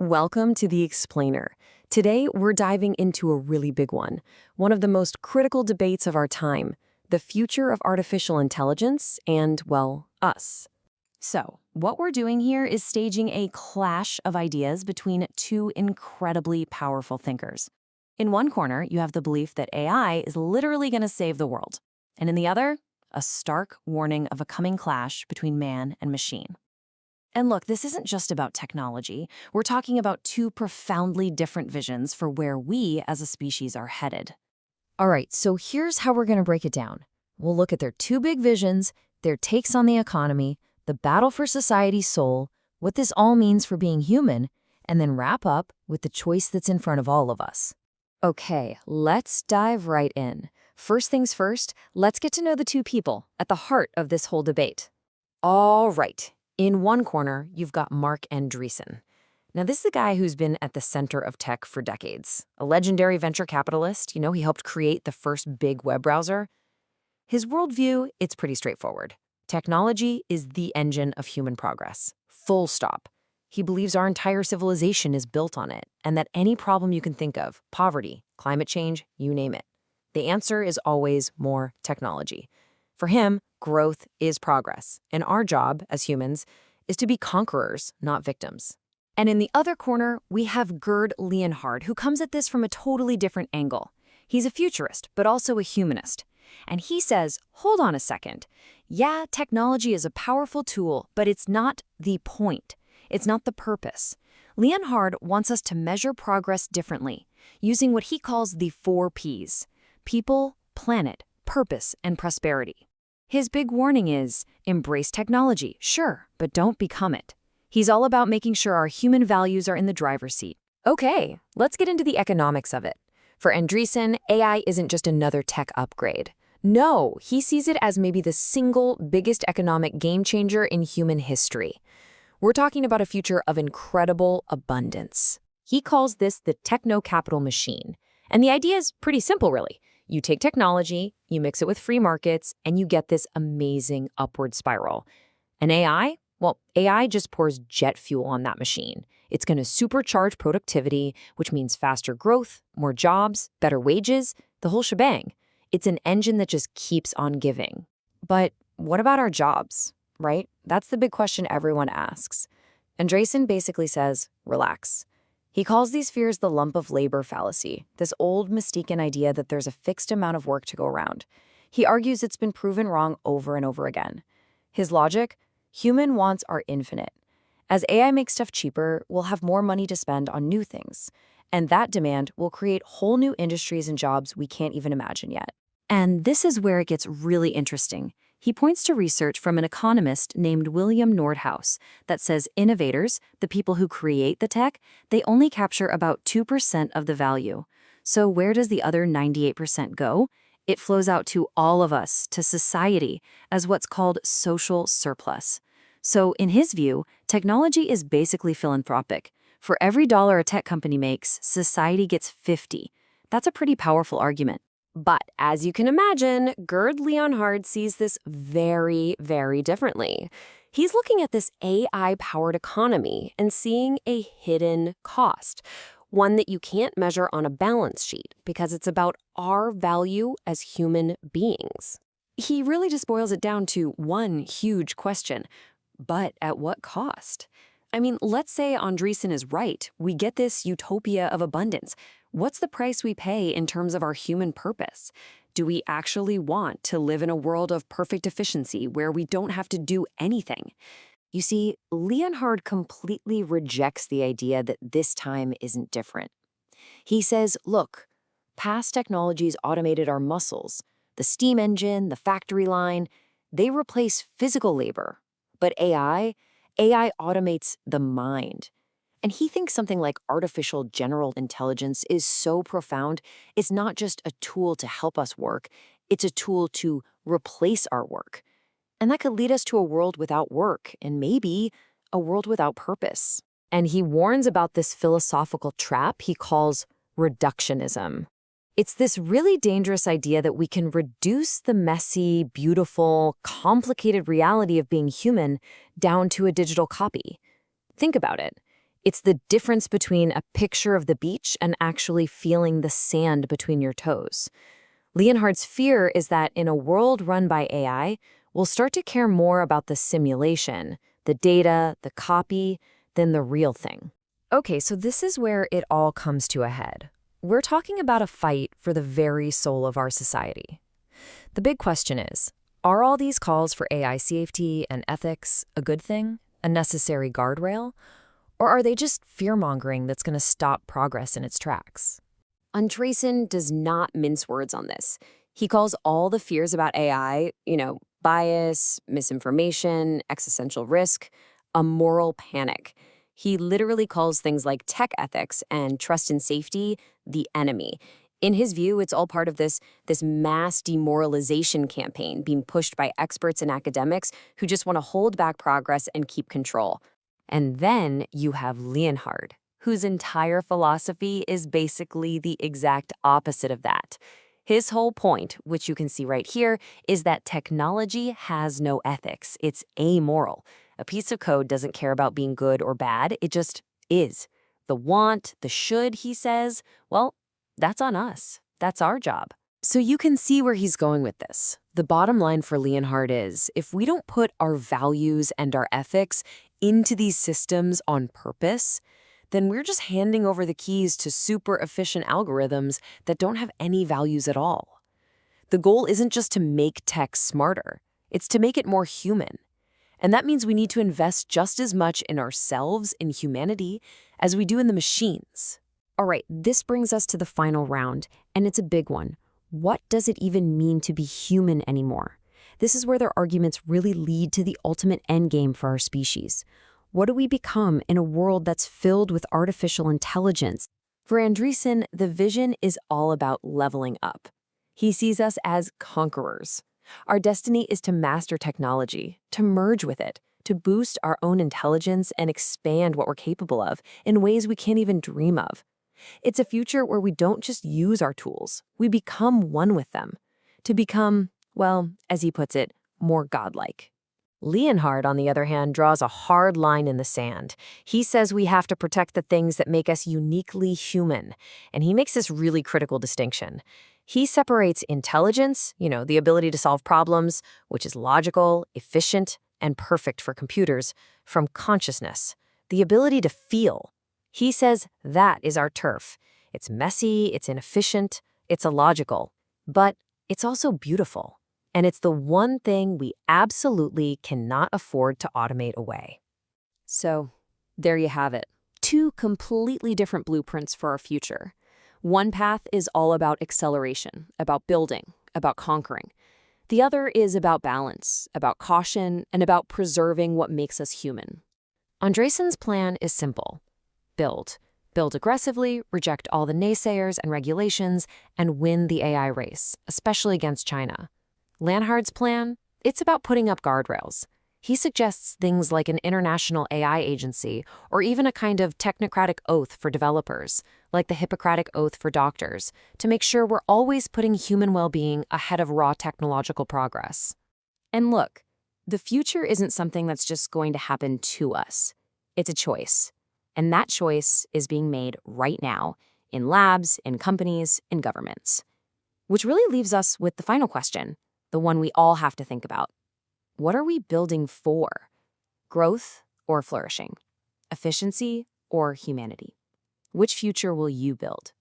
Welcome to The Explainer. Today, we're diving into a really big one of the most critical debates of our time, the future of artificial intelligence and, well, us. So, what we're doing here is staging a clash of ideas between two incredibly powerful thinkers. In one corner, you have the belief that AI is literally going to save the world. And in the other, a stark warning of a coming clash between man and machine. And look, this isn't just about technology. We're talking about two profoundly different visions for where we as a species are headed. All right, so here's how we're going to break it down. We'll look at their two big visions, their takes on the economy, the battle for society's soul, what this all means for being human, and then wrap up with the choice that's in front of all of us. Okay, let's dive right in. First things first, let's get to know the two people at the heart of this whole debate. All right. In one corner, you've got Marc Andreessen. Now, this is a guy who's been at the center of tech for decades. A legendary venture capitalist, he helped create the first big web browser. His worldview, it's pretty straightforward. Technology is the engine of human progress. Full stop. He believes our entire civilization is built on it, and that any problem you can think of, poverty, climate change, you name it, the answer is always more technology. For him, growth is progress, and our job as humans is to be conquerors, not victims. And in the other corner, we have Gerd Leonhard, who comes at this from a totally different angle. He's a futurist, but also a humanist. And he says, hold on a second. Yeah, technology is a powerful tool, but it's not the point. It's not the purpose. Leonhard wants us to measure progress differently, using what he calls the 4 Ps: people, planet, purpose, and prosperity. His big warning is, embrace technology, sure, but don't become it. He's all about making sure our human values are in the driver's seat. Okay, let's get into the economics of it. For Andreessen, AI isn't just another tech upgrade. No, he sees it as maybe the single biggest economic game changer in human history. We're talking about a future of incredible abundance. He calls this the techno-capital machine. And the idea is pretty simple, really. You take technology, you mix it with free markets, and you get this amazing upward spiral. And AI? Well, AI just pours jet fuel on that machine. It's going to supercharge productivity, which means faster growth, more jobs, better wages, the whole shebang. It's an engine that just keeps on giving. But what about our jobs, right? That's the big question everyone asks. Andreessen basically says, relax. He calls these fears the lump of labor fallacy, this old mistaken idea that there's a fixed amount of work to go around. He argues it's been proven wrong over and over again. His logic? Human wants are infinite. As AI makes stuff cheaper, we'll have more money to spend on new things. And that demand will create whole new industries and jobs we can't even imagine yet. And this is where it gets really interesting. He points to research from an economist named William Nordhaus that says innovators, the people who create the tech, they only capture about 2% of the value. So where does the other 98% go? It flows out to all of us, to society, as what's called social surplus. So in his view, technology is basically philanthropic. For every dollar a tech company makes, society gets 50. That's a pretty powerful argument. But as you can imagine, Gerd Leonhard sees this very, very differently. He's looking at this AI-powered economy and seeing a hidden cost, one that you can't measure on a balance sheet because it's about our value as human beings. He really just boils it down to one huge question, but at what cost? I mean, let's say Andreessen is right. We get this utopia of abundance. What's the price we pay in terms of our human purpose? Do we actually want to live in a world of perfect efficiency where we don't have to do anything? You see, Leonhard completely rejects the idea that this time isn't different. He says, look, past technologies automated our muscles. The steam engine, the factory line, they replace physical labor. But AI automates the mind. And he thinks something like artificial general intelligence is so profound, it's not just a tool to help us work, it's a tool to replace our work. And that could lead us to a world without work, and maybe a world without purpose. And he warns about this philosophical trap he calls reductionism. It's this really dangerous idea that we can reduce the messy, beautiful, complicated reality of being human down to a digital copy. Think about it. It's the difference between a picture of the beach and actually feeling the sand between your toes. Leonhard's fear is that in a world run by AI, we'll start to care more about the simulation, the data, the copy, than the real thing. Okay, so this is where it all comes to a head. We're talking about a fight for the very soul of our society. The big question is, are all these calls for AI safety and ethics a good thing, a necessary guardrail, or are they just fear-mongering that's going to stop progress in its tracks? Andreessen does not mince words on this. He calls all the fears about AI, bias, misinformation, existential risk, a moral panic. He literally calls things like tech ethics and trust and safety the enemy. In his view, it's all part of this mass demoralization campaign being pushed by experts and academics who just want to hold back progress and keep control. And then you have Leonhard, whose entire philosophy is basically the exact opposite of that. His whole point, which you can see right here, is that technology has no ethics. It's amoral. A piece of code doesn't care about being good or bad. It just is. The want, the should, he says, well, that's on us. That's our job. So you can see where he's going with this. The bottom line for Leonhard is, if we don't put our values and our ethics into these systems on purpose, then we're just handing over the keys to super efficient algorithms that don't have any values at all. The goal isn't just to make tech smarter, it's to make it more human. And that means we need to invest just as much in ourselves, in humanity, as we do in the machines. All right, this brings us to the final round, and it's a big one. What does it even mean to be human anymore? This is where their arguments really lead to the ultimate endgame for our species. What do we become in a world that's filled with artificial intelligence? For Andreessen, the vision is all about leveling up. He sees us as conquerors. Our destiny is to master technology, to merge with it, to boost our own intelligence and expand what we're capable of in ways we can't even dream of. It's a future where we don't just use our tools, we become one with them. To become, well, as he puts it, more godlike. Leonhard, on the other hand, draws a hard line in the sand. He says we have to protect the things that make us uniquely human, and he makes this really critical distinction. He separates intelligence, the ability to solve problems, which is logical, efficient, and perfect for computers, from consciousness, the ability to feel. He says that is our turf. It's messy, it's inefficient, it's illogical, but it's also beautiful. And it's the one thing we absolutely cannot afford to automate away. So, there you have it. Two completely different blueprints for our future. One path is all about acceleration, about building, about conquering. The other is about balance, about caution, and about preserving what makes us human. Andreessen's plan is simple. Build. Build aggressively, reject all the naysayers and regulations, and win the AI race, especially against China. Leonhard's plan? It's about putting up guardrails. He suggests things like an international AI agency or even a kind of technocratic oath for developers, like the Hippocratic Oath for doctors, to make sure we're always putting human well-being ahead of raw technological progress. And look, the future isn't something that's just going to happen to us. It's a choice. And that choice is being made right now in labs, in companies, in governments. Which really leaves us with the final question. The one we all have to think about. What are we building for? Growth or flourishing? Efficiency or humanity? Which future will you build?